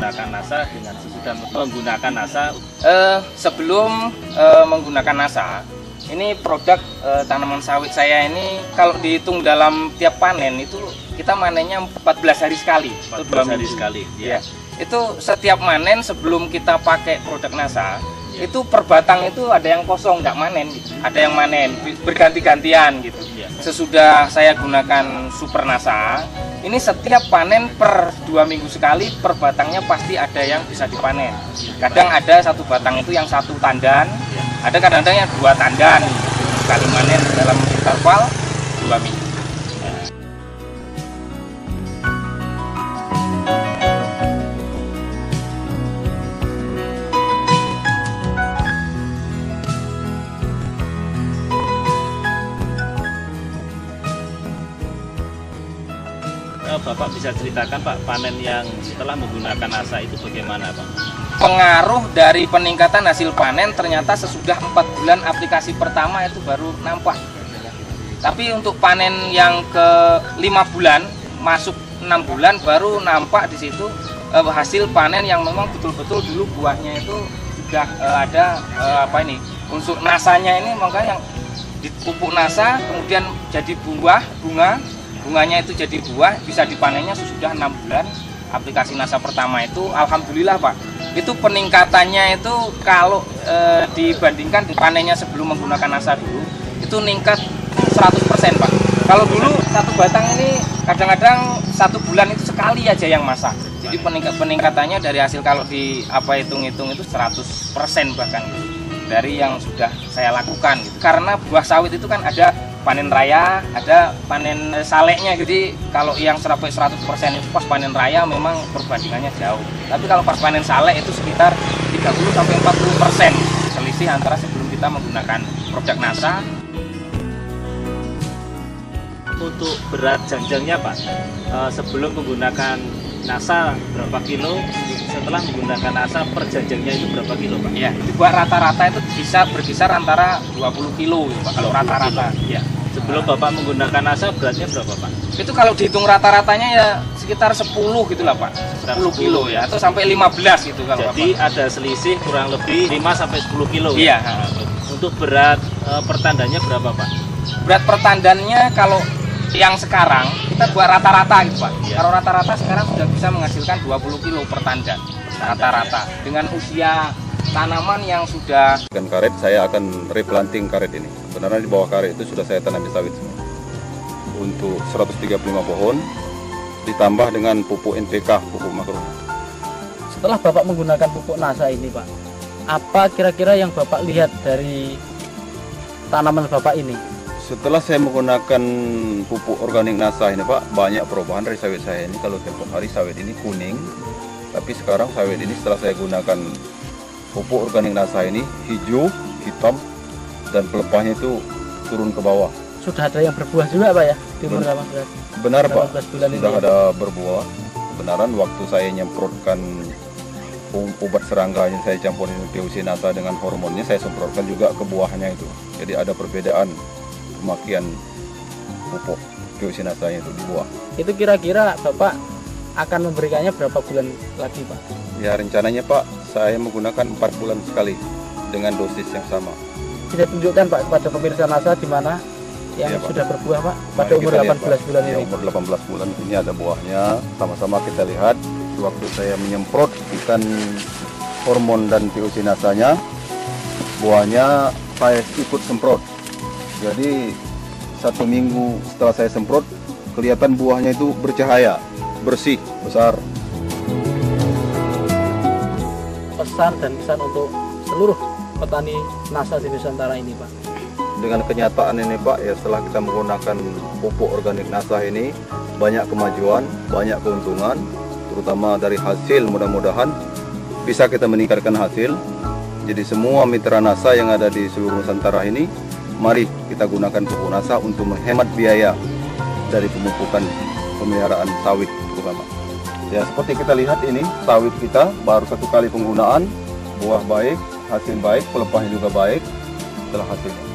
menggunakan NASA dengan sesudah menggunakan NASA? Sebelum menggunakan NASA, ini produk tanaman sawit saya ini kalau dihitung dalam tiap panen itu kita manennya 14 hari sekali. 14 hari sekali. Ya. Itu setiap manen sebelum kita pakai produk NASA, itu per batang itu ada yang kosong nggak manen, gitu. Ada yang manen berganti-gantian gitu. Sesudah saya gunakan Super NASA, ini setiap panen per 2 minggu sekali per batangnya pasti ada yang bisa dipanen. Kadang ada satu batang itu yang 1 tandan, ada kadang-kadang yang 2 tandan sekali manen dalam interval 2 minggu. Bapak bisa ceritakan Pak, panen yang setelah menggunakan NASA itu bagaimana Pak? Pengaruh dari peningkatan hasil panen ternyata sesudah 4 bulan aplikasi pertama itu baru nampak. Tapi untuk panen yang ke 5 bulan, masuk 6 bulan baru nampak di situ hasil panen yang memang betul-betul dulu buahnya itu sudah ada unsur NASA-nya ini, makanya yang di pupuk NASA kemudian jadi bunganya itu jadi buah, bisa dipanennya sesudah 6 bulan aplikasi NASA pertama itu. Alhamdulillah Pak, itu peningkatannya itu kalau dibandingkan panennya sebelum menggunakan NASA dulu itu meningkat 100% Pak. Kalau dulu satu batang ini kadang-kadang 1 bulan itu sekali aja yang masak. Jadi peningkatannya dari hasil kalau hitung-hitung itu 100% bahkan dari yang sudah saya lakukan gitu. Karena buah sawit itu kan ada panen raya, ada panen saleknya. Jadi kalau yang 100% itu pas panen raya memang perbandingannya jauh. Tapi kalau pas panen salek itu sekitar 30-40% selisih antara sebelum kita menggunakan produk NASA. Untuk berat janjangnya Pak, sebelum menggunakan NASA berapa kilo, setelah menggunakan NASA per janjangnya itu berapa kilo Pak? Ya, buat rata-rata itu bisa berkisar antara 20 kilo Pak, kalau rata-rata. Ya. Sebelum Bapak menggunakan NASA beratnya berapa Pak? Itu kalau dihitung rata-ratanya ya sekitar 10 gitulah Pak, 10 kilo ya, atau sampai 15 gitu kalau. Jadi Bapak ada selisih kurang lebih 5-10 kilo. Iya. Ya? Untuk berat pertandanya berapa Pak? Berat pertandannya kalau yang sekarang kita buat rata-rata gitu Pak. Ya. Kalau rata-rata sekarang sudah bisa menghasilkan 20 kilo per tandan rata-rata dengan usia tanaman yang sudah. Dengan karet saya akan replanting karet ini. Sebenarnya di bawah karet itu sudah saya tanami sawit semua. Untuk 135 pohon ditambah dengan pupuk NPK, pupuk makro. Setelah Bapak menggunakan pupuk NASA ini Pak, apa kira-kira yang Bapak lihat dari tanaman Bapak ini? Setelah saya menggunakan pupuk organik NASA ini Pak, banyak perubahan dari sawit saya ini. Kalau tempoh hari sawit ini kuning, tapi sekarang sawit ini setelah saya gunakan pupuk organik NASA ini hijau, hitam, dan pelepahnya itu turun ke bawah. Sudah ada yang berbuah juga Pak ya? Di umur 18. Benar Pak, bulan sudah ini, ada berbuah. Benaran waktu saya nyemprotkan obat serangga yang saya campurin PUC NASA dengan hormonnya, saya semprotkan juga ke buahnya itu. Jadi ada perbedaan pemakaian pupuk PUC NASA itu di buah. Itu kira-kira Bapak akan memberikannya berapa bulan lagi Pak? Ya rencananya Pak, saya menggunakan 4 bulan sekali dengan dosis yang sama. Bisa tunjukkan Pak kepada pemirsa NASA di mana yang ya, sudah berbuah Pak pada umur 18 bulan ini. Umur 18 bulan ini ada buahnya. Sama-sama kita lihat waktu saya menyemprot ikan hormon dan PUC NASA-nya, buahnya saya ikut semprot. Jadi 1 minggu setelah saya semprot, kelihatan buahnya itu bercahaya, bersih, besar. Pesan dan kesan untuk seluruh petani NASA di Nusantara ini Pak. Dengan kenyataan ini Pak, ya setelah kita menggunakan pupuk organik NASA ini, banyak kemajuan, banyak keuntungan, terutama dari hasil. Mudah-mudahan bisa kita meningkatkan hasil. Jadi semua mitra NASA yang ada di seluruh Nusantara ini, mari kita gunakan pupuk NASA untuk menghemat biaya dari pemupukan pemeliharaan sawit terutama. Ya seperti kita lihat ini sawit kita baru 1 kali penggunaan, buah baik, hasil baik, pelepahnya juga baik setelah hasilnya.